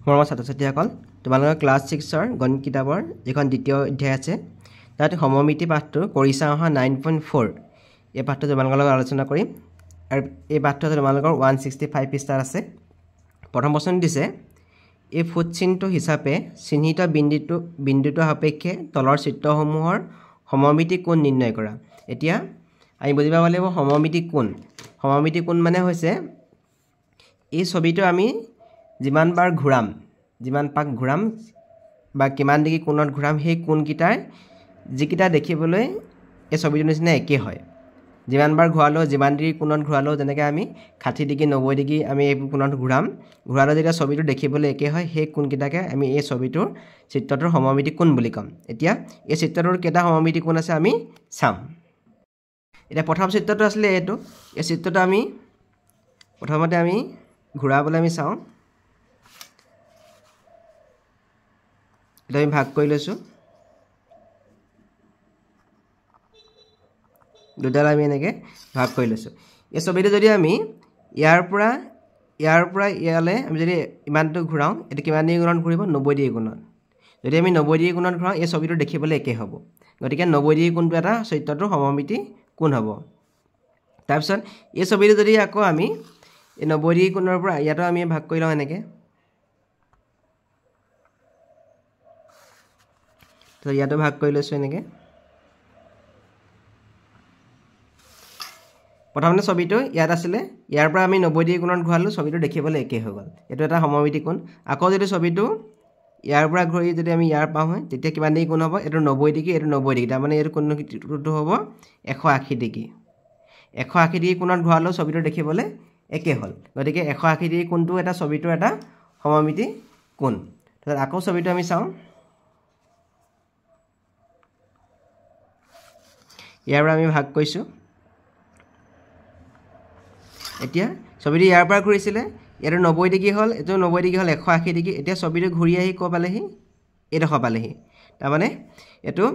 মৰমৰ ছাত্ৰ-ছাত্ৰীসকল তোমালোকৰ ক্লাছ 6 ৰ গণিত কিতাপৰ যিখন দ্বিতীয় অধ্যায় আছে তাত সমমিতি পাঠটো কৰিছা অহা 9.4 এই পাঠটো তোমালোকৰ লগত আলোচনা কৰিম আৰু এই পাঠটো তোমালোকৰ 165 পৃষ্ঠাত আছে প্ৰথম প্ৰশ্ন দিছে এই ফুটচিনটো হিচাপে চিহ্নিত বিন্দুটো সাপেক্ষে তলৰ চিত্ৰসমূহৰ সমমিতি কোণ নিৰ্ণয় কৰা এতিয়া আমি বুজি পাব লাগিব সমমিতি কোণ মানে হৈছে এই ছবিটো আমি যিমান বাৰ ঘূৰাম যিমান পাক ঘূৰাম বা কিমান ডিগ্ৰী কোণত ঘূৰাম সেই কোণকিটাৰ যিকিটা দেখিবলৈ এই ছবিটোৰ নিচিনা একে হয় যিমান বাৰ ঘূৰালো যিমান ডিগ্ৰী কোণত ঘূৰালো যেনেকৈ আমি 60 ডিগ্ৰী 90 ডিগ্ৰী আমি এই কোণত ঘূৰালে যেতিয়া ছবিটো দেখিবলৈ একে হয় সেই কোণকিটাকে আমি এই ছবিটোৰ চিত্ৰটোৰ সমমিতি কোণ বুলি ক'ম এতিয়া এই চিত্ৰটোৰ কেইটা সমমিতি কোণ আছে আমি চাম এতিয়া প্ৰথম চিত্ৰটো আছিলে এইটো এই চিত্ৰটো আমি প্ৰথমতে আমি ঘূৰাবলৈ আমি চাওঁ এটা আমি ভাগ কৰি লৈছোঁ দুডাল আমি এনেকৈ ভাগ কৰি লৈছোঁ এই ছবিটো যদি আমি ইয়াৰ পৰা ইয়ালৈ আমি যদি ইমানটো ঘূৰাওঁ এইটো কিমান ডিগ্ৰী কোণত ঘূৰিব 90 ডিগ্ৰী কোণত যদি আমি 90 ডিগ্ৰী কোণত ঘূৰাওঁ এই ছবিটো দেখিবলৈ একে হ'ব গতিকে 90 ডিগ্ৰী কোণটো এটা চিত্ৰটোৰ সমমিতি কোণ হ'ব তাৰপিছত এই ছবিটো যদি আকৌ আমি এই 90 ডিগ্ৰী কোণৰ পৰা ইয়াতো আমি ভাগ কৰি লওঁ এনেকৈ তো ইয়াতো ভাগ কৰি লৈছোঁ এনেকৈ প্ৰথমতে ছবিটো ইয়াত আছিলে ইয়াৰ পৰা আমি 90 ডিগ্ৰী কোণত ঘূৰালোঁ ছবিটো দেখিবলৈ একে হৈ গ'ল এইটো এটা সমমিতি কোণ আকৌ যদি ছবিটো ইয়াৰ পৰা ঘূৰি যদি আমি ইয়াৰ পাওঁ হয় তেতিয়া কিমান ডিগ্ৰী কোণ হ'ব এইটো 90 ডিগ্ৰী এইটো 90 ডিগ্ৰী তাৰমানে এইটো কোণটো হ'ব 180 ডিগ্ৰী 180 ডিগ্ৰী কোণত ঘূৰালেও ছবিটো দেখিবলৈ একে হ'ল গতিকে 180 ডিগ্ৰী কোণটো এটা ছবিটোৰ এটা সমমিতি কোণ তাৰপিছত আকৌ ছবিটো আমি চাওঁ ইয়াৰ পৰা আমি ভাগ কৰিছোঁ এতিয়া ছবিটো ইয়াৰ পৰা ঘূৰিছিলে ইয়াতো 90 ডিগ্ৰী হ'ল এইটো 90 ডিগ্ৰী হ'ল 180 ডিগ্ৰী এতিয়া ছবিটো ঘূৰি আহি ক'ৰ পালেহি এইডোখৰ পালেহি তাৰমানে এইটো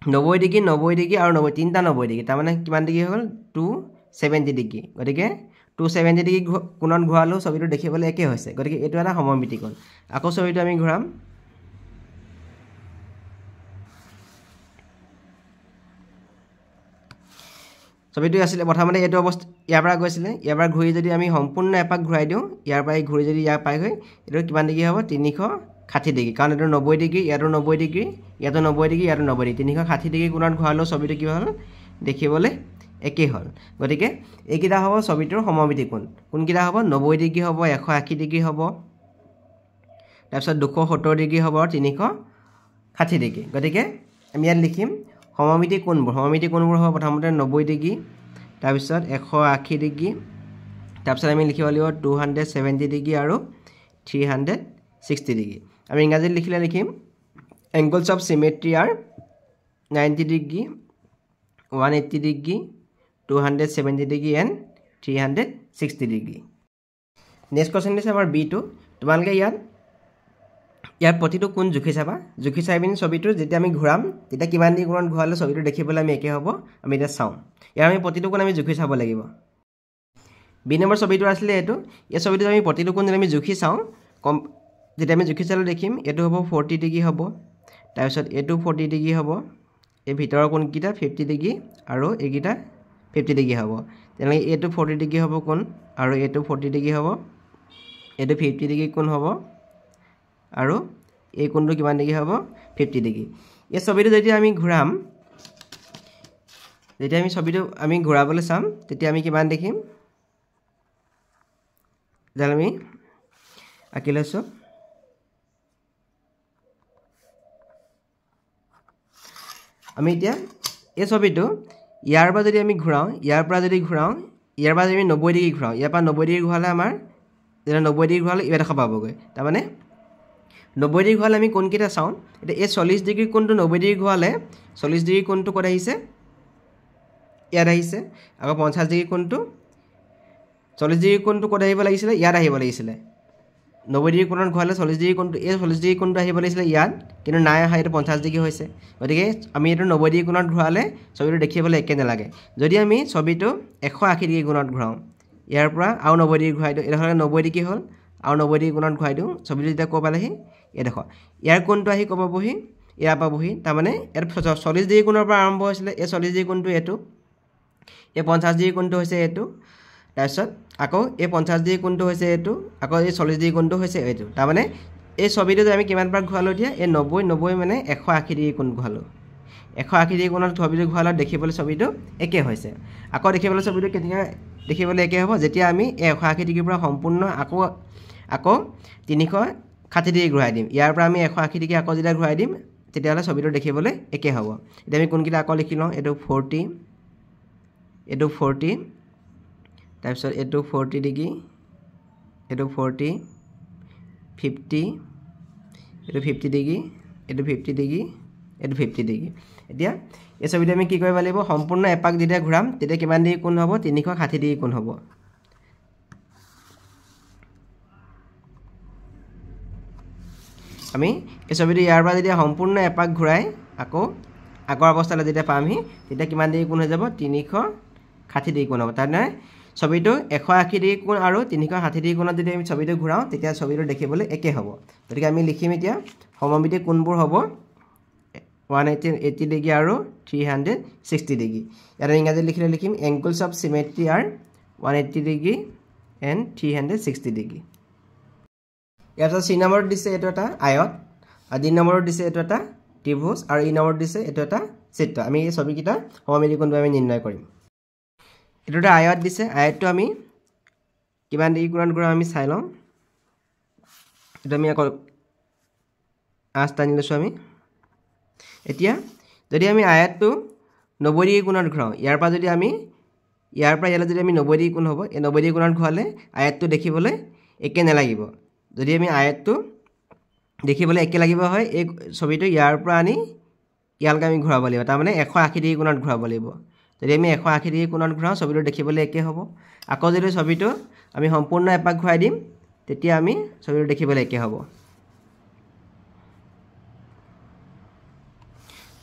90 ডিগ্ৰী আৰু 90 তিনিটা 90 ডিগ্ৰী তাৰমানে কিমান ডিগ্ৰী হ'ল 270 ডিগ্ৰী গতিকে 270 ডিগ্ৰী কোণত ঘূৰালেও ছবিটো দেখিবলৈ একে হৈছে গতিকে এইটো এটা সমমিতি কোণ আকৌ ছবিটো আমি ঘূৰাম ছবিটো আছিলে প্ৰথমতে এইটো অৱস্থা ইয়াৰ পৰা গৈছিলে ইয়াৰ পৰা ঘূৰি যদি আমি সম্পূৰ্ণ এপাক ঘূৰাই দিওঁ ইয়াৰ পৰা ঘূৰি যদি ইয়াৰ পাইগৈ এইটো কিমান ডিগ্ৰী হ'ব 360 ডিগ্ৰী কাৰণ এইটো 90 ডিগ্ৰী ইয়াতো 90 ডিগ্ৰী ইয়াতো 90 ডিগ্ৰী ইয়াতো 90 ডিগ্ৰী 360 ডিগ্ৰী কোণত ঘূৰালেও ছবিটো কি হ'ল দেখিবলৈ একেই হ'ল গতিকে এইকেইটা হ'ব ছবিটোৰ সমমিতি কোণ কোনকেইটা হ'ব 90 ডিগ্ৰী হ'ব 180 ডিগ্ৰী হ'ব তাৰপিছত 270 ডিগ্ৰী হ'ব 360 ডিগ্ৰী গতিকে আমি ইয়াত লিখিম সমমিতি কোণবোৰ হ'ব প্ৰথমতে 90 ডিগ্ৰী তাৰপিছত 180 ডিগ্ৰী তাৰপিছত আমি লিখিব লাগিব 270 ডিগ্ৰী আৰু 360 ডিগ্ৰী আমি ইংৰাজীত লিখিম angles of symmetry R 90 degree 180 degree 270 degree and 360 degree next question দিছে আমাৰ B2 তোমালোকে ইয়াত প্ৰতিটো কোণ জুখি চাই পিনি ছবিটো যেতিয়া আমি ঘূৰাম তেতিয়া কিমান ডিগ্ৰী কোণত ঘূৰালে ছবিটো দেখিবলৈ আমি একে হ'ব আমি এতিয়া চাওঁ ইয়াৰ আমি প্ৰতিটো কোণ আমি জুখি চাব লাগিব বি নম্বৰ ছবিটো আছিলে এইটো এই ছবিটো আমি প্ৰতিটো কোণ যদি আমি জুখি চাওঁ যেতিয়া আমি জুখি চালে দেখিম এইটো হ'ব 40 ডিগ্ৰী হ'ব তাৰপিছত এইটো 40 ডিগ্ৰী হ'ব এই ভিতৰৰ কোণকেইটা 50 ডিগ্ৰী আৰু এইকেইটা 50 ডিগ্ৰী হ'ব তেনেকৈ এইটো 40 ডিগ্ৰী হ'ব কোণ আৰু এইটো 40 ডিগ্ৰী হ'ব এইটো 50 ডিগ্ৰী কোণ হ'ব আৰু এই কোণটো কিমান ডিগ্ৰী হ'ব 50 ডিগ্ৰী এই ছবিটো যেতিয়া আমি ঘূৰাম যেতিয়া আমি ছবিটো আমি ঘূৰাবলৈ চাম তেতিয়া আমি কিমান দেখিম যেন আমি আঁকি লৈছোঁ আমি এতিয়া এই ছবিটো ইয়াৰ পৰা যদি আমি ঘূৰাওঁ ইয়াৰ পৰা যদি আমি 90 ডিগ্ৰী ঘূৰাওঁ ইয়াৰ পৰা 90 ডিগ্ৰী ঘূৰালে আমাৰ যেতিয়া 90 ডিগ্ৰী ঘূৰালে এইডোখৰ পাবগৈ তাৰমানে 90 ডিগ্ৰী ঘূৰালে আমি কোণকেইটা চাওঁ এতিয়া এই 40 ডিগ্ৰী কোণটো 90 ডিগ্ৰী ঘূৰালে 40 ডিগ্ৰী কোণটো ক'ত আহিছে ইয়াত আহিছে আকৌ 50 ডিগ্ৰী কোণটো 40 ডিগ্ৰী কোণটো ক'ত আহিব লাগিছিলে ইয়াত আহিব লাগিছিলে 90 ডিগ্ৰী কোণত ঘূৰালে 40 ডিগ্ৰী কোণটো এই 40 ডিগ্ৰী কোণটো আহিব লাগিছিলে ইয়াত কিন্তু নাই অহা এইটো 50 ডিগ্ৰী হৈছে গতিকে আমি এইটো 90 ডিগ্ৰী কোণত ঘূৰালে ছবিটো দেখিবলৈ একে নালাগে যদি আমি ছবিটো 180 ডিগ্ৰী কোণত ঘূৰাওঁ ইয়াৰ পৰা আৰু 90 ডিগ্ৰী ঘূৰাই দিওঁ এইডোখৰ 90 ডিগ্ৰী হ'ল আৰু 90 ডিগ্ৰী কোণত ঘূৰাই দিওঁ ছবিটো যেতিয়া ক'ব পালেহি এই দেখো ইয়াৰ কোণটো আহি ক'ব পাবহি ইয়াৰ পাবহি তাৰমানে ইয়াৰ 40 ডিগ্ৰী কোণৰ পৰা আৰম্ভ হৈছিলে এই 40 ডিগ্ৰী কোণটো এইটো এই 50 ডিগ্ৰী কোণটো হৈছে এইটো তাৰপিছত আকৌ এই 50 ডিগ্ৰী কোণটো হৈছে এইটো আকৌ এই 40 ডিগ্ৰী কোণটো হৈছে এইটো তাৰমানে এই ছবিটো যে আমি কিমান বাৰ ঘূৰালো এতিয়া এই 90 মানে 180 ডিগ্ৰী কোণ ঘূৰালো 180 ডিগ্ৰী কোণত ছবিটো ঘূৰালে দেখিবলৈ ছবিটো একে হৈছে আকৌ দেখিবলৈ ছবিটো কেতিয়া দেখিবলৈ একে হ'ব যেতিয়া আমি 180 ডিগ্ৰীৰ পৰা সম্পূৰ্ণ আকৌ 360 ডিগ্ৰী ঘূৰাই দিম ইয়াৰ পৰা আমি 180 ডিগ্ৰী আকৌ যেতিয়া ঘূৰাই দিম তেতিয়াহ'লে ছবিটো দেখিবলৈ একে হ'ব এতিয়া আমি কোনকেইটা আকৌ লিখি লওঁ এইটো 40 এইটো 40 তাৰপিছত এইটো 40 ডিগ্ৰী এইটো 40 50 এইটো 50 ডিগ্ৰী এইটো 50 ডিগ্ৰী এইটো 50 ডিগ্ৰী এতিয়া এই ছবিটো আমি কি কৰিব লাগিব সম্পূৰ্ণ এপাক যেতিয়া ঘূৰাম তেতিয়া কিমান ডিগ্ৰী কোণ হ'ব 360 ডিগ্ৰী কোণ হ'ব আমি এই ছবিটো ইয়াৰ পৰা যেতিয়া সম্পূৰ্ণ এপাক ঘূৰাই আকৌ আগৰ অৱস্থালৈ যেতিয়া পামহি তেতিয়া কিমান ডিগ্ৰী কোণ হৈ যাব 360 ডিগ্ৰী কোণ হ'ব তাৰমানে ছবিটো 180 ডিগ্ৰী কোণ আৰু 360 ডিগ্ৰী কোণত যদি আমি ছবিটো ঘূৰাওঁ তেতিয়া ছবিটো দেখিবলৈ একে হ'ব গতিকে আমি লিখিম এতিয়া সমমিতি কোণবোৰ হ'ব 180 ডিগ্ৰী আৰু 360 ডিগ্ৰী ইয়াত ইংৰাজীত লিখিলে লিখিম angles of symmetry are 180 degree and 360 degree ইয়াৰ পিছত C নম্বৰত দিছে এইটো এটা আয়ত আৰু D নম্বৰত দিছে এইটো এটা ত্ৰিভুজ আৰু E নম্বৰত দিছে এইটো এটা চিত্ৰ আমি এই ছবিকেইটা সমমিতি কোণটো আমি নিৰ্ণয় কৰিম এইটো এটা আয়ত দিছে আয়তটো আমি কিমান ডিগ্ৰী কোণত ঘূৰাম আমি চাই লওঁ এইটো আমি আকৌ আঁচ টানি লৈছোঁ আমি এতিয়া যদি আমি আয়তটো 90 ডিগ্ৰী কোণত ঘূৰাওঁ ইয়াৰ পৰা যদি আমি ইয়াৰ পৰা ইয়ালৈ যদি আমি 90 ডিগ্ৰী কোণ হ'ব এই 90 ডিগ্ৰী কোণত ঘূৰালে আয়তটো দেখিবলৈ একে নালাগিব যদি আমি আয়তটো দেখিবলৈ একে লাগিব হয় এই ছবিটো ইয়াৰ পৰা আনি ইয়ালৈকে আমি ঘূৰাব লাগিব তাৰমানে 180 ডিগ্ৰী কোণত ঘূৰাব লাগিব যদি আমি 180 ডিগ্ৰী কোণত ঘূৰাওঁ ছবিটো দেখিবলৈ একে হ'ব আকৌ যদি ছবিটো আমি সম্পূৰ্ণ এপাক ঘূৰাই দিম তেতিয়া আমি ছবিটো দেখিবলৈ একে হ'ব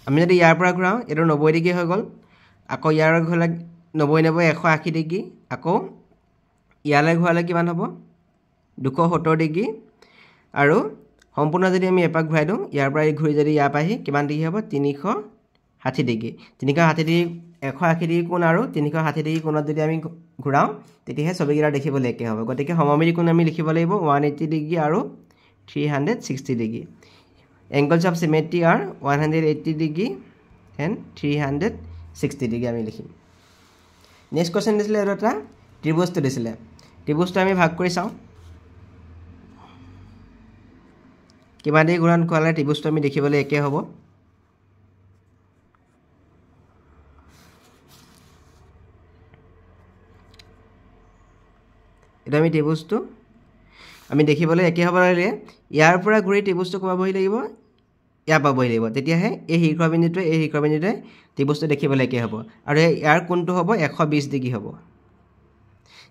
আমি যদি ইয়াৰ পৰা ঘূৰাওঁ এইটো 90 ডিগ্ৰী হৈ গ'ল আকৌ ইয়াৰ ঘূৰালে 90 180 ডিগ্ৰী আকৌ ইয়ালৈ ঘূৰালে কিমান হ'ব 270 ডিগ্ৰী আৰু সম্পূৰ্ণ যদি আমি এপাক ঘূৰাই দিওঁ ইয়াৰ পৰা ঘূৰি যদি ইয়াৰ পাহি কিমান ডিগ্ৰী হ'ব 360 ডিগ্ৰী 360 ডিগ্ৰী 180 ডিগ্ৰী কোণ আৰু 360 ডিগ্ৰী কোণত যদি আমি ঘূৰাওঁ তেতিয়াহে ছবিকেইটা দেখিবলৈ একে হ'ব গতিকে সমমিতি কোণ আমি লিখিব লাগিব 180 ডিগ্ৰী আৰু 360 degree angles of symmetry are 180 degree and 360 degree আমি লিখিম নেক্সট কুৱেশ্যন দিছিলে এইটো এটা ত্ৰিভুজটো দিছিলে ত্ৰিভুজটো আমি ভাগ কৰি চাওঁ কিমান ডিগ্ৰী ঘূৰাণ কৰালে ত্ৰিভুজটো আমি দেখিবলৈ একে হ'ব এটা আমি ত্ৰিভুজটো আমি দেখিবলৈ একে হ'ব লাগিলে ইয়াৰ পৰা ঘূৰি ত্ৰিভুজটো পাবহি লাগিব ইয়াৰ পাবহি লাগিব তেতিয়াহে এই শীৰ্ষবিন্দুটোৱে ত্ৰিভুজটো দেখিবলৈ একে হ'ব আৰু ইয়াৰ কোণটো হ'ব 120 ডিগ্ৰী হ'ব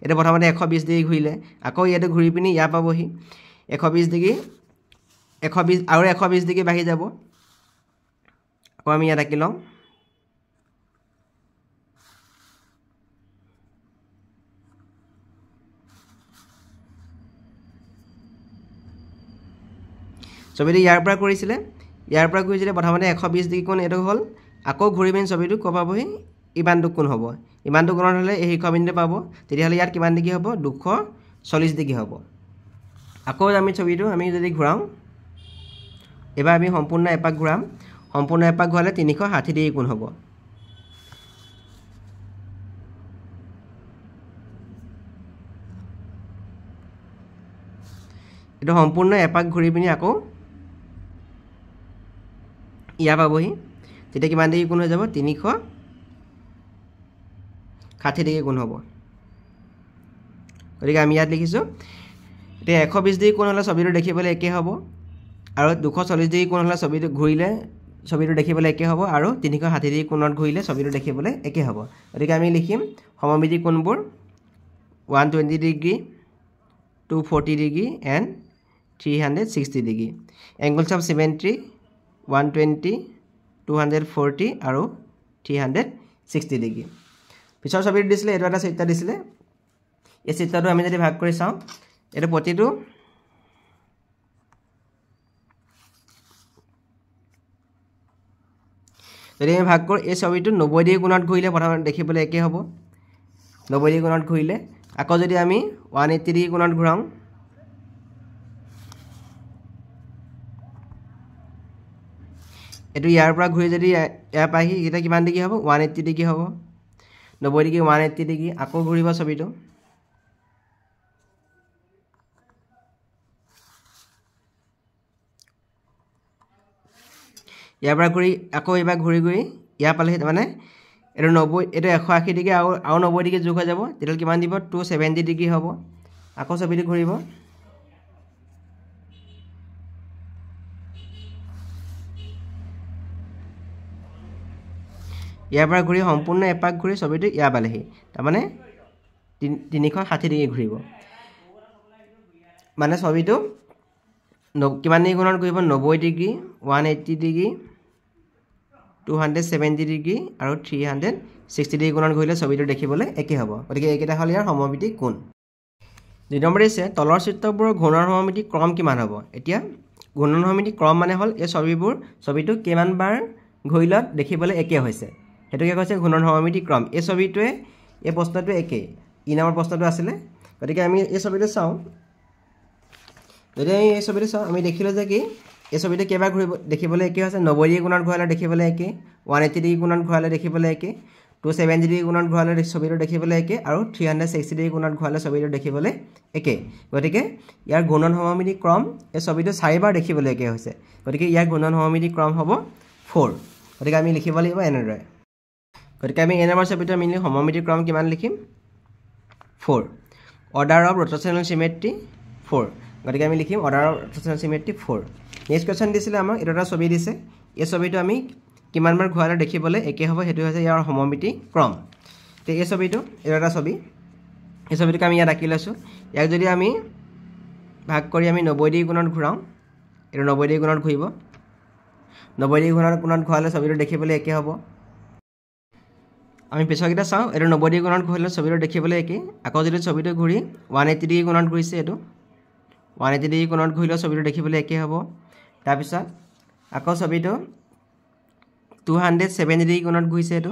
এটা প্ৰথমতে 120 ডিগ্ৰী ঘূৰিলে আকৌ ইয়াতে ঘূৰি পিনি ইয়াৰ পাবহি 120 ডিগ্ৰী 120 আৰু 120 ডিগ্ৰী বাঢ়ি যাব আকৌ আমি ইয়াত আঁকি লওঁ ছবিটো ইয়াৰ পৰা কৰিছিলে ইয়াৰ পৰা ঘূৰিছিলে প্ৰথমতে 120 ডিগ্ৰী কোণ এইটো হ'ল আকৌ ঘূৰি পিনি ছবিটো ক'ব পাবহি ইমানটো কোণ হ'ব ইমানটো কোণত হ'লে এই শীৰ্ষবিন্দু পাব তেতিয়াহ'লে ইয়াত কিমান ডিগ্ৰী হ'ব 240 ডিগ্ৰী হ'ব আকৌ আমি ছবিটো আমি যদি ঘূৰাওঁ এবাৰ আমি সম্পূৰ্ণ এপাক ঘূৰাম সম্পূৰ্ণ এপাক ঘূৰালে 360 ডিগ্ৰী কোণ হ'ব এইটো সম্পূৰ্ণ এপাক ঘূৰি পিনি আকৌ ইয়াৰ পাবহি তেতিয়া কিমান ডিগ্ৰী কোণ হৈ যাব 360 ডিগ্ৰী কোণ হ'ব গতিকে আমি ইয়াত লিখিছোঁ এতিয়া 120 ডিগ্ৰী কোণ হ'লে ছবিটো দেখিবলৈ একে হ'ব আৰু 240 ডিগ্ৰী কোণ হ'লে ছবিটো ঘূৰিলে ছবিটো দেখিবলৈ একে হ'ব আৰু 360 ডিগ্ৰী কোণত ঘূৰিলে ছবিটো দেখিবলৈ একে হ'ব গতিকে আমি লিখিম সমমিতি কোণবোৰ 120 degree 240 degree and 360 degree angles of symmetry 120 240 আৰু 360 ডিগ্ৰী পিছৰ ছবিটো দিছিলে এইটো এটা চিত্ৰ দিছিলে এই চিত্ৰটো আমি যদি ভাগ কৰি চাওঁ এইটো প্ৰতিটো যদি আমি ভাগ কৰোঁ এই ছবিটো 90 ডিগ্ৰী কোণত ঘূৰিলে প্ৰথমতে দেখিবলৈ একে হ'ব 90 ডিগ্ৰী কোণত ঘূৰিলে আকৌ যদি আমি 180 ডিগ্ৰী কোণত ঘূৰাওঁ এইটো ইয়াৰ পৰা ঘূৰি যদি ইয়াৰ পাহি এটা কিমান ডিগ্ৰী হ'ব 180 ডিগ্ৰী হ'ব 90 ডিগ্ৰী 180 ডিগ্ৰী আকৌ ঘূৰিব ছবিটো ইয়াৰ পৰা ঘূৰি আকৌ এবাৰ ঘূৰি ঘূৰি ইয়াৰ পালেহি মানে এইটো 90 এইটো 180 ডিগ্ৰী আৰু 90 ডিগ্ৰী যোগ হৈ যাব তেতিয়া কিমান দিব 270 ডিগ্ৰী হ'ব আকৌ ছবিটো ঘূৰিব ইয়াৰ পৰা ঘূৰি সম্পূৰ্ণ এপাক ঘূৰি ছবিটো ইয়াৰ পালেহি তাৰমানে 360 ডিগ্ৰী ঘূৰিব মানে ছবিটো কিমান ডিগ্ৰী কোণত ঘূৰিব 90 ডিগ্ৰী 180 ডিগ্ৰী 270 ডিগ্ৰী আৰু 360 ডিগ্ৰী কোণত ঘূৰিলে ছবিটো দেখিবলৈ একে হ'ব গতিকে এইকেইটা হ'ল ইয়াৰ সমমিতি কোণ 2 নম্বৰ দিছে তলৰ চিত্ৰবোৰৰ ঘূৰ্ণন সমমিতি ক্ৰম কিমান হ'ব এতিয়া ঘূৰ্ণন সমমিতি ক্ৰম মানে হ'ল এই ছবিটো কিমানবাৰ ঘূৰিলত দেখিবলৈ একে হৈছে হেতুকে কৈছে ঘূৰ্ণন সমমিতি ক্ৰম এই ছবিটোৱে এই প্ৰশ্নটো একে ই নম্বৰ প্ৰশ্নটো আছিলে গতিকে আমি এই ছবিটো চাওঁ যদি আমি এই ছবিটো চাওঁ আমি দেখিলোঁ যে কি এই ছবিটো কেইবাৰ ঘূৰিব দেখিবলৈ একে হৈছে 90 ডিগ্ৰী কোণত ঘূৰালে দেখিবলৈ একে 180 ডিগ্ৰী কোণত ঘূৰালে দেখিবলৈ একে 270 ডিগ্ৰী কোণত ঘূৰালে ছবিটো দেখিবলৈ একে আৰু 360 ডিগ্ৰী কোণত ঘূৰালে ছবিটো দেখিবলৈ একে গতিকে ইয়াৰ ঘূৰ্ণন সমমিতি ক্ৰম এই ছবিটো 4বাৰ দেখিবলৈ একে হৈছে গতিকে ইয়াৰ ঘূৰ্ণন সমমিতি ক্ৰম হ'ব 4 গতিকে আমি লিখিব লাগিব এনেদৰে গতিকে আমি এই নম্বৰ ছবিটো মিলি সমমিতি ক্ৰম কিমান লিখিম 4 অৰ্ডাৰ অফ ৰোটেশনেল সিমেট্ৰি 4 গতিকে আমি লিখিম অৰ্ডাৰ অফ ৰোটেশনেল সিমেট্ৰি 4 নেক্সট কোৱেশ্চন দিছিলে আমাক এটা ছবি দিছে এই ছবিটো আমি কিমানবাৰ ঘূৰালে দেখিবলৈ একে হ'ব সেইটো হৈছে ইয়াৰ সমমিতি ক্ৰম তে এই ছবিটো এটা ছবি এই ছবিটোক আমি ইয়াত আঁকি লৈছোঁ ইয়াক যদি আমি ভাগ কৰি আমি 90 ডিগ্ৰী কোণত ঘূৰাওঁ এইটো 90 ডিগ্ৰী কোণত ঘূৰিব 90 ডিগ্ৰী কোণত ঘূৰালে ছবিটো দেখিবলৈ একে হ'ব আমি পিছৰকেইটা চাওঁ এইটো 90 ডিগ্ৰী কোণত ঘূৰিলে ছবিটো দেখিবলৈ একে আকৌ যদি ছবিটো ঘূৰি 180 ডিগ্ৰী কোণত ঘূৰিছে এইটো 180 ডিগ্ৰী কোণত ঘূৰিলে ছবিটো দেখিবলৈ একে হ'ব তাৰপিছত আকৌ ছবিটো 270 ডিগ্ৰী কোণত ঘূৰিছে এইটো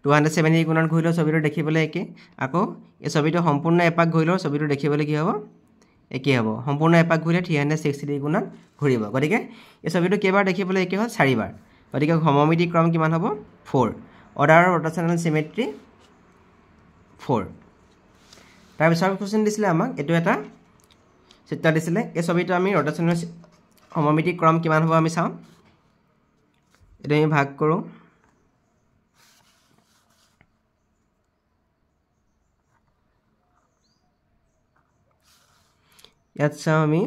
270 ডিগ্ৰী কোণত ঘূৰিলে ছবিটো দেখিবলৈ একে আকৌ এই ছবিটো সম্পূৰ্ণ এপাক ঘূৰিলেও ছবিটো দেখিবলৈ কি হ'ব একে হ'ব সম্পূৰ্ণ এপাক ঘূৰিলে 360 ডিগ্ৰী কোণত ঘূৰিব গতিকে এই ছবিটো কেইবাৰ দেখিবলৈ একে হ'ল 4বাৰ গতিকে সমমিতি ক্ৰম কিমান হ'ব 4 অৰ্ডাৰ অফ ৰোটেশনেল সিমেট্ৰি 4 তাৰপিছত কোৱেশ্চন দিছিলে আমাক এইটো এটা চিত্ৰ দিছিলে এই ছবিটো আমি ৰোটেশনেল সমমিতি ক্ৰম কিমান হ'ব আমি চাওঁ এটা আমি ভাগ কৰোঁ ইয়াত চাওঁ আমি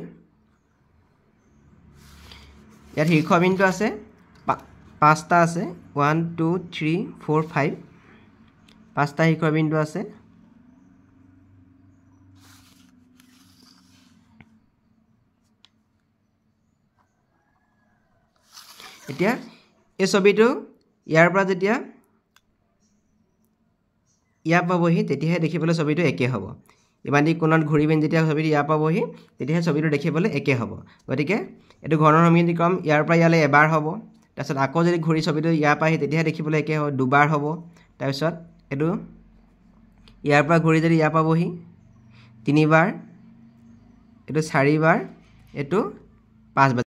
ইয়াত শীৰ্ষবিন্দু আছে 5টা আছে 1 2 3 4 5 5টা শীৰ্ষবিন্দু আছে এতিয়া এই ছবিটো ইয়াৰ পৰা যেতিয়া ইয়াৰ পাবহি তেতিয়াহে দেখিবলৈ ছবিটো একে হ'ব ইমান ডিগ্ৰী কোণত ঘূৰি পিনি যেতিয়া ছবিটো ইয়াৰ পাবহি তেতিয়াহে ছবিটো দেখিবলৈ একে হ'ব গতিকে এইটো ঘূৰ্ণন সমমিতি ক্ৰম ইয়াৰ পৰা ইয়ালৈ এবাৰ হ'ব তাৰপিছত আকৌ যদি ঘূৰি ছবিটো ইয়াৰ পাহি তেতিয়াহে দেখিবলৈ একে হ'ব দুবাৰ হ'ব তাৰপিছত এইটো ইয়াৰ পৰা ঘূৰি যদি ইয়াৰ পাবহি 3বাৰ এইটো 4বাৰ এইটো 5বাৰ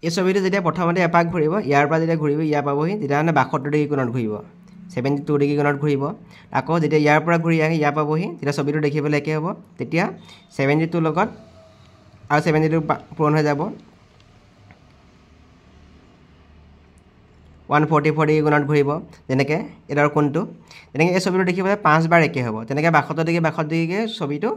এই ছবিটো যেতিয়া প্ৰথমতে এপাক ঘূৰিব ইয়াৰ পৰা যেতিয়া ঘূৰিব ইয়াৰ পাবহি তেতিয়াহ'লে 72 ডিগ্ৰী কোণত ঘূৰিব 72 ডিগ্ৰী কোণত ঘূৰিব আকৌ যেতিয়া ইয়াৰ পৰা ঘূৰি আহি ইয়াৰ পাবহি তেতিয়া ছবিটো দেখিবলৈ একে হ'ব তেতিয়া 72 লগত আৰু 72 পূৰণ হৈ যাব 144 ডিগ্ৰী কোণত ঘূৰিব যেনেকৈ এডাৰ কোণটো তেনেকৈ এই ছবিটো দেখিবলৈ 5বাৰ একে হ'ব তেনেকৈ 72 ডিগ্ৰীকৈ ছবিটো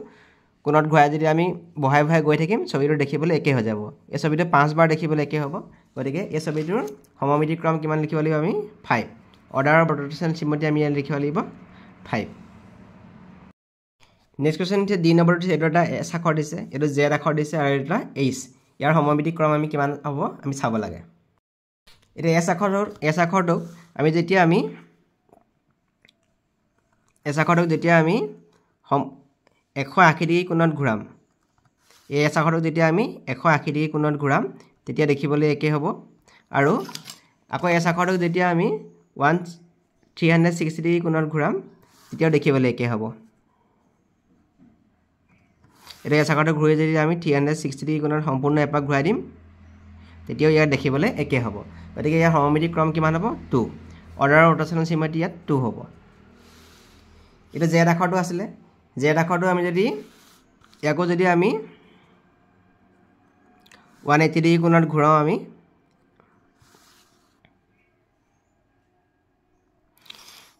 কোণত ঘূৰাই যদি আমি বহাই বহাই গৈ থাকিম ছবিটো দেখিবলৈ একে হৈ যাব এই ছবিটো 5বাৰ দেখিবলৈ একে হ'ব গতিকে এই ছবিটোৰ সমমিতি ক্ৰম কিমান লিখিব লাগিব আমি 5 অৰ্ডাৰ অফ ৰোটেশনেল সিমেট্ৰি আমি ইয়াত লিখিব লাগিব 5 নেক্সট কোৱেশ্চন দিছে ডি নম্বৰটো এইটো এটা এছ আখৰ দিছে এইটো জেড আখৰ দিছে আৰু এটা এইচ ইয়াৰ সমমিতি ক্ৰম আমি কিমান হ'ব আমি চাব লাগে এতিয়া এছ আখৰটোক আমি যেতিয়া আমি 180 ডিগ্ৰী কোণত ঘূৰাম এই এছ আখৰটোক যেতিয়া আমি 180 ডিগ্ৰী কোণত ঘূৰাম তেতিয়া দেখিবলৈ একে হ'ব আৰু আকৌ এছ আখৰটোক যেতিয়া আমি 360 ডিগ্ৰী কোণত ঘূৰাম তেতিয়াও দেখিবলৈ একে হ'ব এতিয়া এছ আখৰটো ঘূৰি যদি আমি 360 ডিগ্ৰী কোণত সম্পূৰ্ণ এপাক ঘূৰাই দিম তেতিয়াও ইয়াত দেখিবলৈ একে হ'ব গতিকে ইয়াৰ সমমিতি ক্ৰম কিমান হ'ব 2 অৰ্ডাৰ অফ ৰোটেশনেল সিমেট্ৰি ইয়াত 2 হ'ব এটা জেড আখৰটো আছিলে জেড আখৰটো আমি যদি ইয়াকো যদি আমি 180 ডিগ্ৰী কোণত ঘূৰাও আমি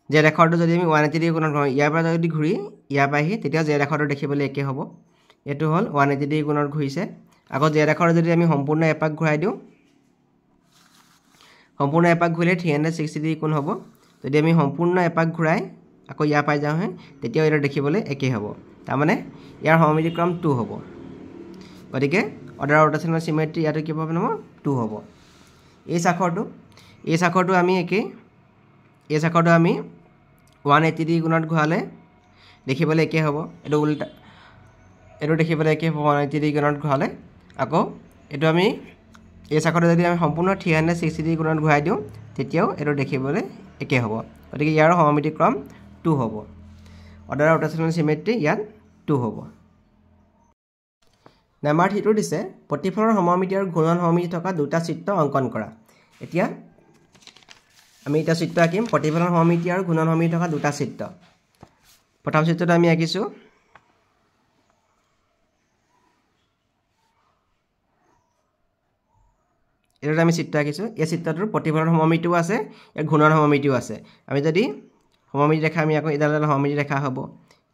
জেড আখৰটো যদি আমি 180 ডিগ্ৰী কোণত ঘূৰাও ইয়াৰ পৰা যদি ঘূৰি ইয়াৰ পৰা আহি তেতিয়া জেড আখৰটো দেখিবলৈ একে হ'ব এটো হল 180 ডিগ্ৰী কোণত ঘূৰিছে আকৌ জেড আখৰ যদি আমি সম্পূৰ্ণ এপাক ঘূৰাই দিও সম্পূৰ্ণ এপাক ঘূৰিলে 360 ডিগ্ৰী কোণ হ'ব যদি আমি সম্পূৰ্ণ এপাক ঘূৰাই আকৌ ইয়া পাই যাও হে তেতিয়া এটা দেখিবলৈ একে হ'ব তাৰ মানে ইয়াৰ সমমিতি ক্ৰম 2 হ'ব গতিকে অৰ্ডাৰ অফ ৰোটেশনেল সিমেট্ৰি ইয়াটো কি হ'ব নাম 2 হ'ব এই আখৰটো আমি একে এই আখৰটো আমি 180 ডিগ্ৰী কোণত ঘূৰালে দেখিবলৈ একে হ'ব এটো উল্টা এটো দেখিবলৈ একে হ'ব 180 ডিগ্ৰী কোণত ঘূৰালে আকৌ এটো আমি এই আখৰটো যদি আমি সম্পূৰ্ণ 360 ডিগ্ৰী কোণত ঘূৰাই দিও তেতিয়াও এটো দেখিবলৈ একে হ'ব গতিকে ইয়াৰ সমমিতি ক্ৰম 2 হ'ব অৰ্ডাৰ অফ ৰোটেশনেল সিমেট্ৰি ইয়াত 2 হ'ব নাম্বাৰ 3 দিছে প্ৰতিফলনৰ সমমিতি আৰু ঘূৰ্ণন সমমিতি থকা দুটা চিত্ৰ অংকন কৰা এতিয়া আমি এটা চিত্ৰ আঁকিম প্ৰতিফলন সমমিতি আৰু ঘূৰ্ণন সমমিতি থকা দুটা চিত্ৰ প্ৰথম চিত্ৰটো আমি আঁকিছো এটা আমি চিত্ৰ আঁকিছো এই চিত্ৰটোৰ প্ৰতিফলন সমমিতিও আছে ইয়াৰ ঘূৰ্ণন সমমিতিও আছে আমি যদি সমমিতি ৰেখা আমি আকৌ এডাল সমমিতি ৰেখা হ'ব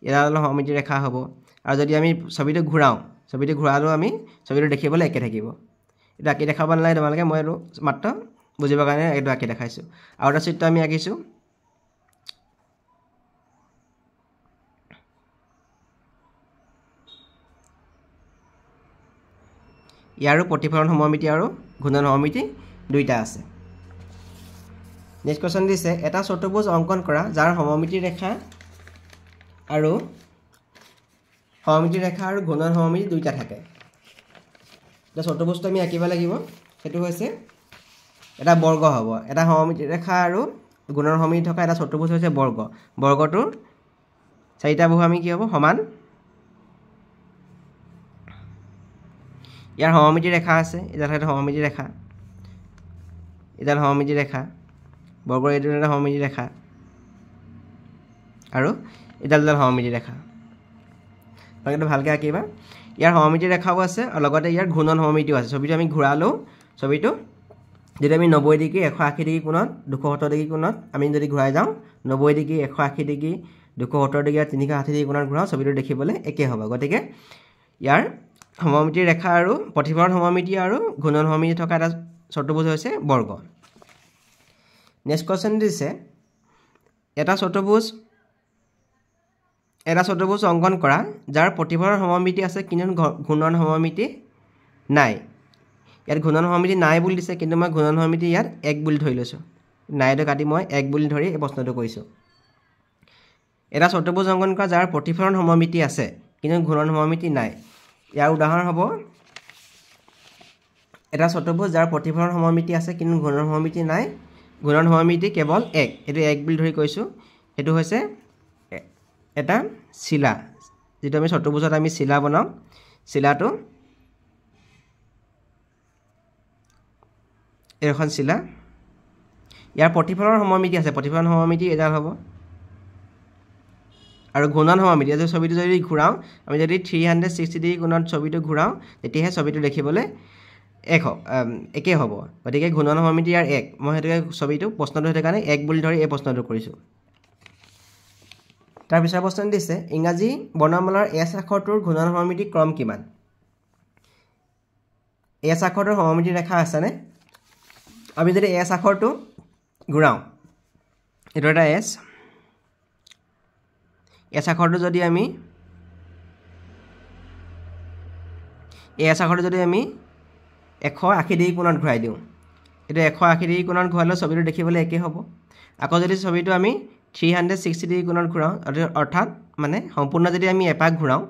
এডাল সমমিতি ৰেখা হ'ব আৰু যদি আমি ছবিটো ঘূৰালো আমি ছবিটো দেখিবলৈ একে থাকিব এটা আঁকি দেখাব নালাগে তোমালোকে মই আৰু মাত্ৰ বুজিবৰ কাৰণে এইটো আঁকি দেখাইছো আৰু এটা চিত্ৰ আমি আঁকিছো ইয়াৰো প্ৰতিফলন সমমিতি আৰু ঘূৰ্ণন সমমিতি দুইটা আছে নেক্সট কোৱেশ্চন দিছে এটা চতুৰ্ভুজ অংকন কৰা যাৰ সমমিতি ৰেখা আৰু ঘূৰ্ণন সমমিতি দুইটা থাকে এটা চতুৰ্ভুজটো আমি আঁকিব লাগিব সেটো হৈছে এটা বৰ্গ হ'ব এটা সমমিতি ৰেখা আৰু ঘূৰ্ণন সমমিতি থকা এটা চতুৰ্ভুজ হৈছে বৰ্গটোৰ চাৰিটা বাহু আমি কি হ'ব সমান ইয়াৰ সমমিতি ৰেখা আছে এডাল সমমিতি ৰেখা বৰ্গৰ এডাল সমমিতি ৰেখা আৰু এডাল সমমিতি ৰেখা বাকিটো ভালকৈ আঁকিবা ইয়াৰ সমমিতি ৰেখাও আছে আৰু লগতে ইয়াৰ ঘূৰ্ণন সমমিতিও আছে ছবিটো আমি ঘূৰালো ছবিটো যদি আমি 90 ডিগ্ৰী 180 ডিগ্ৰী কোণত 270 ডিগ্ৰী কোণত আমি যদি ঘূৰাই যাওঁ 90 ডিগ্ৰী 180 ডিগ্ৰী 270 ডিগ্ৰী 360 ডিগ্ৰী কোণত ঘূৰাও ছবিটো দেখিবলৈ একে হ'ব গতিকে ইয়াৰ সমমিতি ৰেখা আৰু প্ৰতিফলন সমমিতি আৰু ঘূৰ্ণন সমমিতি থকা এটা চতুৰ্ভুজ হৈছে বৰ্গ নেক্সট কোৱেশ্চন দিছে এটা চতুৰ্ভুজ অংকন কৰা যাৰ প্ৰতিফলন সমমিতি আছে কিন্তু ঘূৰ্ণন সমমিতি নাই ইয়াত ঘূৰ্ণন সমমিতি নাই বুলি দিছে কিন্তু মই ঘূৰ্ণন সমমিতি ইয়াত 1 বুলি ধৰি লৈছো নাইটো কাটি মই 1 বুলি ধৰি এই প্ৰশ্নটো কৰিছো এটা চতুৰ্ভুজ অংকন কৰা যাৰ প্ৰতিফলন সমমিতি আছে কিন্তু ঘূৰ্ণন সমমিতি নাই ইয়াৰ উদাহৰণ হ'ব এটা চতুৰ্ভুজ যাৰ প্ৰতিফলন সমমিতি আছে কিন্তু ঘূৰ্ণন সমমিতি নাই ঘূৰ্ণন সমমিতি কেৱল 1 এটো 1 বুলি ধৰি কৈছো এটো হৈছে এটা শিলা যেটো আমি চতুৰ্ভুজত আমি শিলা বনাও শিলাটো এখন শিলা ইয়াৰ প্ৰতিফলন সমমিতি আছে প্ৰতিফলন সমমিতি এডাল হ'ব আৰু ঘূৰ্ণন সমমিতি যদি ছবিটো যদি ঘূৰাও আমি যদি 360 ডিগ্ৰী কোণত ছবিটো ঘূৰাও তেতিয়াহে ছবিটো দেখিবলৈ একে হ'ব গতিকে ঘূৰ্ণন সমমিতি ইয়াৰ 1 মই হেতুকে ছবিটো প্ৰশ্নটো হেতু কাৰণে 1 বুলি ধৰি এই প্ৰশ্নটো কৰিছো তাৰ পিছৰ প্ৰশ্ন দিছে ইংৰাজী বৰ্ণমালাৰ এছ আখৰটোৰ ঘূৰ্ণন সমমিতি ক্ৰম কিমান এছ আখৰটোৰ সমমিতি ৰেখা আছে নে আমি যদি এছ আখৰটো ঘূৰাও এটো এটা এছ আখৰটো যদি আমি এছ আখৰটো যদি আমি 180 ডিগ্ৰী কোণত ঘূৰাই দিওঁ এটো 180 ডিগ্ৰী কোণত ঘূৰালে ছবিটো দেখিবলৈ একে হ'ব আকৌ যদি ছবিটো আমি 360 ডিগ্ৰী কোণত ঘূৰাও অৰ্থাৎ মানে সম্পূৰ্ণ যদি আমি এপাক ঘূৰাও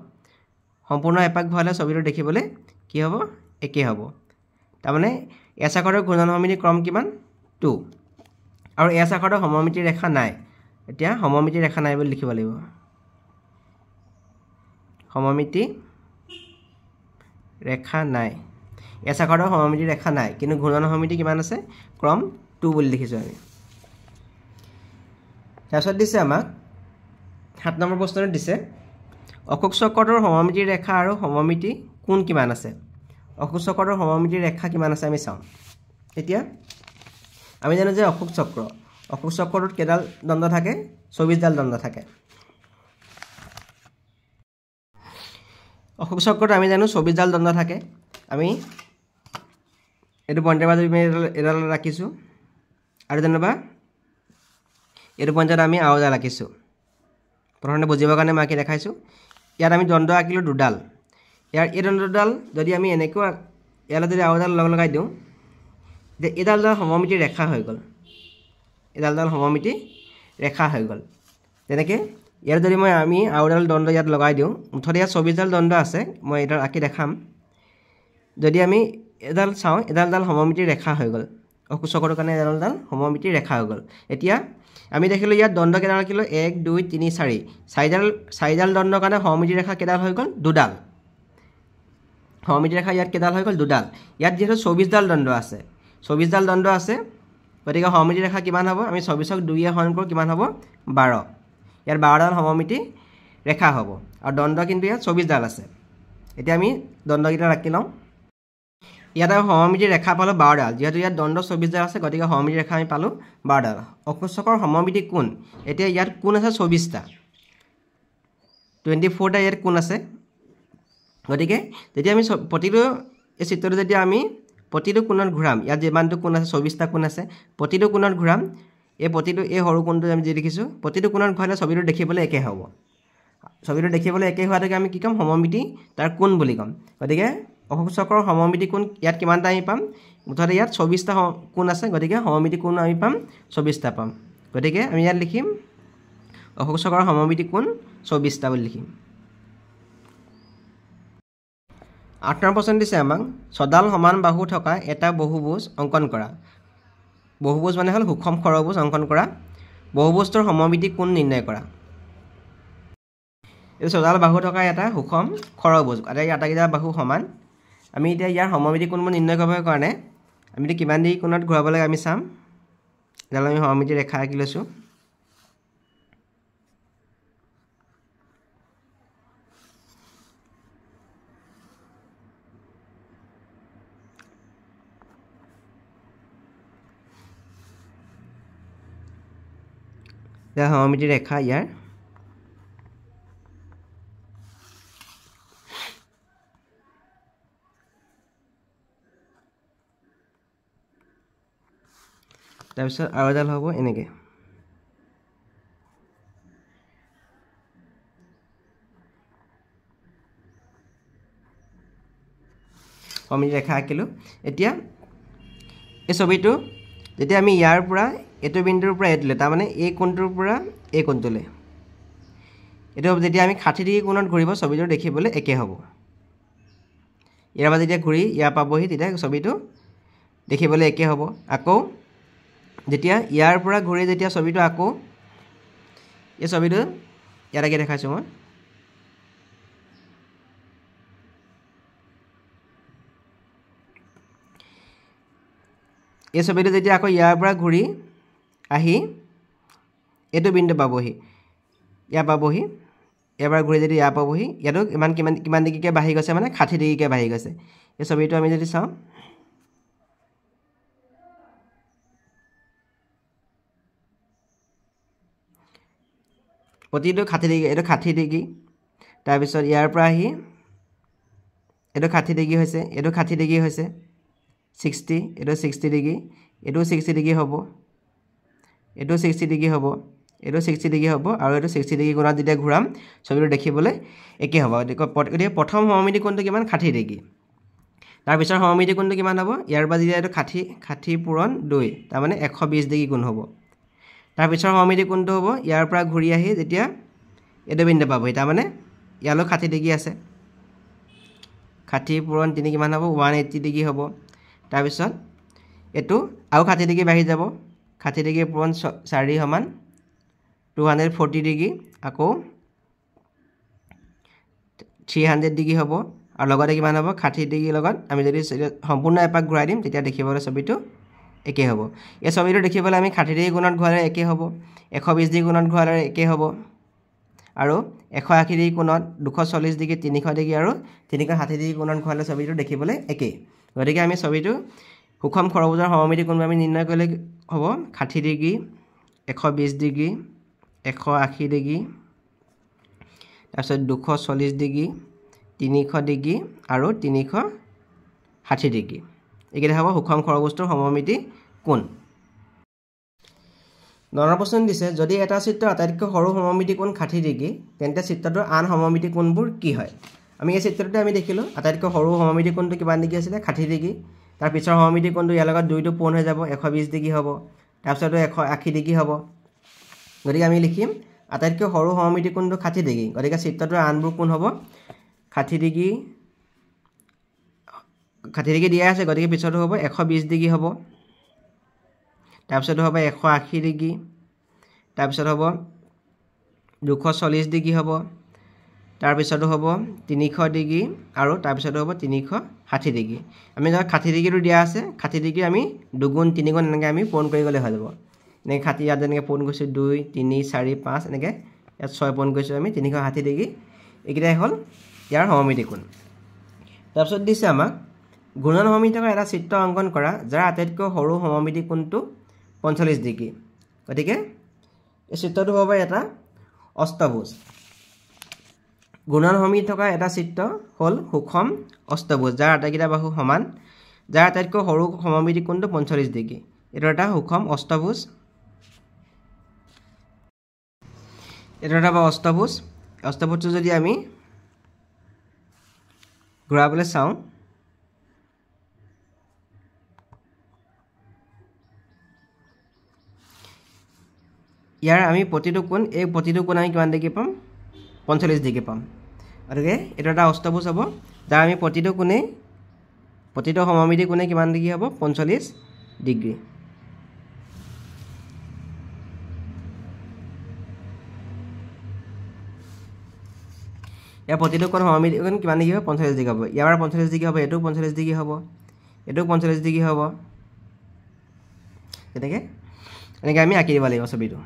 সম্পূৰ্ণ এপাক ঘূৰালে ছবিটো দেখিবলৈ কি হ'ব একে হ'ব তাৰ মানে এছ আখৰৰ ঘূৰ্ণন সমমিতি ক্ৰম কিমান 2 আৰু এছ আখৰটো সমমিতি ৰেখা নাই এতিয়া সমমিতি ৰেখা নাই বুলি লিখিব লাগিব সমমিতি ৰেখা নাই এছ আখৰটো সমমিতি ৰেখা নাই কিন্তু ঘূৰ্ণন সমমিতি কিমান আছে ক্ৰম 2 বুলি লিখিছো আমি তাৰপিছত দিছে আমাক 7 নম্বৰ প্ৰশ্নটো দিছে অশোক চক্ৰটোৰ সমমিতি ৰেখা আৰু সমমিতি কোণ কিমান আছে অশোক চক্ৰটোৰ সমমিতি ৰেখা কিমান আছে আমি চাওঁ এতিয়া আমি জানো যে অশোক চক্ৰটোত কেইডাল দণ্ড থাকে 24 ডাল দণ্ড থাকে অশোক চক্ৰত আমি জানো 24 ডাল দণ্ড থাকে আমি এটো পইণ্টৰ মাজত এডাল ৰাখিছো আৰু জানোবা এটো পইণ্টত আমি আৰু এডাল ৰাখিছো প্ৰথমতে বুজিবৰ কাৰণে মই কি দেখাইছো ইয়াত আমি দণ্ড আঁকিলো দুডাল ইয়াৰ এই দণ্ডডাল যদি আমি এনেকৈ ইয়ালৈ যদি আৰু এডাল লগাই দিওঁ যে এডাল সমমিতি ৰেখা হৈ গ'ল এডাল সমমিতি ৰেখা হৈ গ'ল তেনেকৈ ইয়াৰ যদি আমি আৰু এডাল দণ্ড ইয়াত লগাই দিওঁ মুঠতে ইয়াত 24 ডাল দণ্ড আছে মই এডাল আঁকি দেখাম যদি আমি এডাল চাওঁ এডাল সমমিতি ৰেখা হৈ গ'ল অশোক চক্ৰটোৰ কাৰণে এডাল সমমিতি ৰেখা হৈ গ'ল এতিয়া আমি দেখিলো ইয়াত দণ্ড কেইডাল আঁকিলো 1 2 3 4 চাৰিডাল দণ্ডৰ কাৰণে সমমিতি ৰেখা কেইডাল হৈ গ'ল দুডাল সমমিতি ৰেখা ইয়াত কেইডাল হৈ গ'ল দুডাল ইয়াত যেহেতু 24 ডাল দণ্ড আছে 24 ডাল দণ্ড আছে গতিকে সমমিতি ৰেখা কিমান হ'ব আমি 24ক 2 এ হৰণ কৰোঁ কিমান হ'ব 12 ইয়াত 12 ডাল সমমিতি ৰেখা হ'ব আৰু দণ্ড কিন্তু ইয়াত 24 ডাল আছে এতিয়া আমি দণ্ডকেইটা ৰাখি লওঁ ইয়াত সমমিতি ৰেখা পালোঁ 12 ডাল যেহেতু ইয়াত দণ্ড 24 ডাল আছে গতিকে সমমিতি ৰেখা আমি পালোঁ 12 ডাল অশোক চক্ৰৰ সমমিতি কোণ এতিয়া ইয়াত কোণ আছে 24টা 24টা ইয়াত কোণ আছে গতিকে যেতিয়া আমি প্ৰতিটো এই চিত্ৰটো যেতিয়া আমি প্ৰতিটো কোণত ঘূৰাম ইয়াত যিমানটো কোণ আছে 24টা কোণ আছে প্ৰতিটো কোণত ঘূৰাম এই সৰু কোণটো আমি যি দেখিছোঁ প্ৰতিটো কোণত ঘূৰালে ছবিটো দেখিবলৈ একে হ'ব ছবিটো দেখিবলৈ একে হোৱাটোকে আমি কি ক'ম সমমিতি তাৰ কোণ বুলি ক'ম গতিকে অশোক চক্ৰৰ সমমিতি কোণ ইয়াত কিমানটা আমি পাম মুঠতে ইয়াত 24টা কোণ আছে গতিকে সমমিতি কোণ আমি পাম 24টা পাম গতিকে আমি ইয়াত লিখিম অশোক চক্ৰৰ সমমিতি কোণ 24টা বুলি লিখিম 8 নম্বৰ প্ৰশ্ন দিছে আমাক ছডাল সমান বাহু থকা এটা বহুভুজ অংকন কৰা বহুভুজ মানে হ'ল সুষম খৰভুজ অংকন কৰা বহুভুজটোৰ সমমিতি কোণ নিৰ্ণয় কৰা এই ছডাল বাহু থকা এটা সুষম খৰভুজ আটাইকেইটা বাহু সমান আমি এতিয়া ইয়াৰ সমমিতি কোণবোৰ নিৰ্ণয় কৰিবৰ কাৰণে আমি কিমান ডিগ্ৰী কোণত ঘূৰাব লাগে আমি চাম এডাল আমি সমমিতি ৰেখা আঁকি লৈছোঁ সমমিতি ৰেখা ইয়াৰ তাৰপিছত আৰু এডাল হ'ব এনেকৈ সমমিতি ৰেখা আঁকিলোঁ এতিয়া এই ছবিটো যেতিয়া আমি ইয়াৰ পৰা এইটো বিন্দুৰ পৰা এইটোলৈ তাৰমানে এই কোণটোৰ পৰা এই কোণটোলৈ এইটো যেতিয়া আমি 60 ডিগ্ৰী কোণত ঘূৰিব ছবিটো দেখিবলৈ একে হ'ব ইয়াৰ পৰা যেতিয়া ঘূৰি ইয়াৰ পাবহি তেতিয়া ছবিটো দেখিবলৈ একে হ'ব আকৌ যেতিয়া ইয়াৰ পৰা ঘূৰি যেতিয়া ছবিটো আকৌ এই ছবিটো ইয়াত আঁকি দেখাইছোঁ মই এই ছবিটো যেতিয়া আকৌ ইয়াৰ পৰা ঘূৰি আহি এইটো বিন্দু পাবহি ইয়াৰ পাবহি এবাৰ ঘূৰি যদি ইয়াৰ পাবহি ইয়াতো কিমান ডিগ্ৰীকৈ বাঢ়ি গৈছে মানে 60 ডিগ্ৰীকৈ বাঢ়ি গৈছে এই ছবিটো আমি যদি চাওঁ প্ৰতিটো 60 ডিগ্ৰী এইটো 60 ডিগ্ৰী তাৰপিছত ইয়াৰ পৰা আহি এইটো 60 ডিগ্ৰী হৈছে এইটো 60 ডিগ্ৰী হৈছে 60 এইটো 60 ডিগ্ৰী এইটো 60 ডিগ্ৰী হ'ব এইটো 60 ডিগ্ৰী হ'ব এইটো 60 ডিগ্ৰী হ'ব আৰু এইটো 60 ডিগ্ৰী কোণত যেতিয়া ঘূৰাম ছবিটো দেখিবলৈ একে হ'ব গতিকে প্ৰথম সমমিতি কোণটো কিমান 60 ডিগ্ৰী তাৰ পিছৰ সমমিতি কোণটো কিমান হ'ব ইয়াৰ পৰা যেতিয়া এইটো 60 পূৰণ 2 তাৰমানে 120 ডিগ্ৰী কোণ হ'ব তাৰ পিছৰ সমমিতি কোণটো হ'ব ইয়াৰ পৰা ঘূৰি আহি যেতিয়া এইটো বিন্দু পাবহি তাৰমানে ইয়ালৈ 60 ডিগ্ৰী আছে 60 পূৰণ 3 কিমান হ'ব 180 ডিগ্ৰী হ'ব তাৰপিছত এইটো আৰু 60 ডিগ্ৰী বাঢ়ি যাব 60 ডিগ্ৰী পূৰণ 4 সমান 240 ডিগ্ৰী আকৌ 300 ডিগ্ৰী হ'ব আৰু লগতে কিমান হ'ব 60 ডিগ্ৰী লগত আমি যদি সম্পূৰ্ণ এপাক ঘূৰাই দিম তেতিয়া দেখিবলৈ ছবিটো একে হ'ব এই ছবিটো দেখিবলৈ আমি 60 ডিগ্ৰী কোণত ঘূৰালে একে হ'ব 120 ডিগ্ৰী কোণত ঘূৰালে একে হ'ব আৰু 180 ডিগ্ৰী কোণত 240 ডিগ্ৰী 300 ডিগ্ৰী আৰু 360 ডিগ্ৰী কোণত ঘূৰালে ছবিটো দেখিবলৈ একে গতিকে আমি ছবিটো সুষম ষড়ভুজৰ সমমিতি কোণ আমি নিৰ্ণয় কৰিলে হ'ব 60 ডিগ্ৰী 120 ডিগ্ৰী 180 ডিগ্ৰী তাৰপিছত 240 ডিগ্ৰী 300 ডিগ্ৰী আৰু 360 ডিগ্ৰী এইকেইটা হ'ব সুষম ষড়ভুজৰ সমমিতি কোণ ননৰ প্ৰশ্ন দিছে যদি এটা চিত্ৰৰ আটাইতকৈ সৰু সমমিতি কোণ 60 ডিগ্ৰী তেন্তে চিত্ৰটোৰ আন সমমিতি কোণবোৰ কি হয় আমি এই চিত্ৰটোতে আমি দেখিলোঁ আটাইতকৈ সৰু সমমিতি কোণটো কিমান ডিগ্ৰী আছিলে 60 ডিগ্ৰী তাৰ পিছৰ সমমিতি কোণটো ইয়াৰ লগত 2টো পূৰণ হৈ যাব 120 ডিগ্ৰী হ'ব তাৰপিছতো 180 ডিগ্ৰী হ'ব গতিকে আমি লিখিম আটাইতকৈ সৰু সমমিতি কোণটো 60 ডিগ্ৰী গতিকে চিত্ৰটোৰ আনবোৰ কোণ হ'ব 60 ডিগ্ৰী দিয়া আছে গতিকে পিছতো হ'ব 120 ডিগ্ৰী হ'ব তাৰপিছতো হ'ব 180 ডিগ্ৰী তাৰপিছত হ'ব 240 ডিগ্ৰী হ'ব তাৰপিছতো হ'ব 300 ডিগ্ৰী আৰু তাৰপিছতো হ'ব 360 ডিগ্ৰী আমি ধৰক 60 ডিগ্ৰীটো দিয়া আছে 60 ডিগ্ৰী আমি দুগুণ তিনিগুণ এনেকৈ আমি পূৰণ কৰি গ'লে হৈ যাব এনেকৈ 60 ইয়াত যেনেকৈ পূৰণ কৰিছোঁ 2 3 4 5 এনেকৈ ইয়াত 6 পূৰণ কৰিছোঁ আমি 360 ডিগ্ৰী এইকেইটাই হ'ল ইয়াৰ সমমিতি কোণ তাৰপিছত দিছে আমাক ঘূৰ্ণন সমমিতি থকা এটা চিত্ৰ অংকন কৰা যাৰ আটাইতকৈ সৰু সমমিতি কোণটো 45 ডিগ্ৰী গতিকে এই চিত্ৰটো হ'ব এটা অষ্টভুজ ঘূৰ্ণন সমমিতি থকা এটা চিত্ৰ হ'ল সুষম অষ্টভুজ যাৰ আটাইকেইটা বাহু সমান যাৰ আটাইতকৈ সৰু সমমিতি কোণটো 45 ডিগ্ৰী এইটো এটা সুষম অষ্টভুজ এইটো এটা অষ্টভুজটো যদি আমি ঘূৰাবলৈ চাওঁ ইয়াৰ আমি প্ৰতিটো কোণ আমি কিমান ডিগ্ৰী পাম 45 ডিগ্ৰী পাম গতিকে এইটো এটা অষ্টভুজ হ'ব যাৰ আমি প্ৰতিটো সমমিতি কোণে কিমান ডিগ্ৰী হ'ব 45 ডিগ্ৰী ইয়াৰ প্ৰতিটো কোণ সমমিতি কোণ কিমান ডিগ্ৰী হ'ব 45 ডিগ্ৰী হ'ব ইয়াৰ 45 ডিগ্ৰী হ'ব এইটো 45 ডিগ্ৰী হ'ব এইটো 45 ডিগ্ৰী হ'ব তেনেকৈ আমি আঁকি দিব লাগিব ছবিটো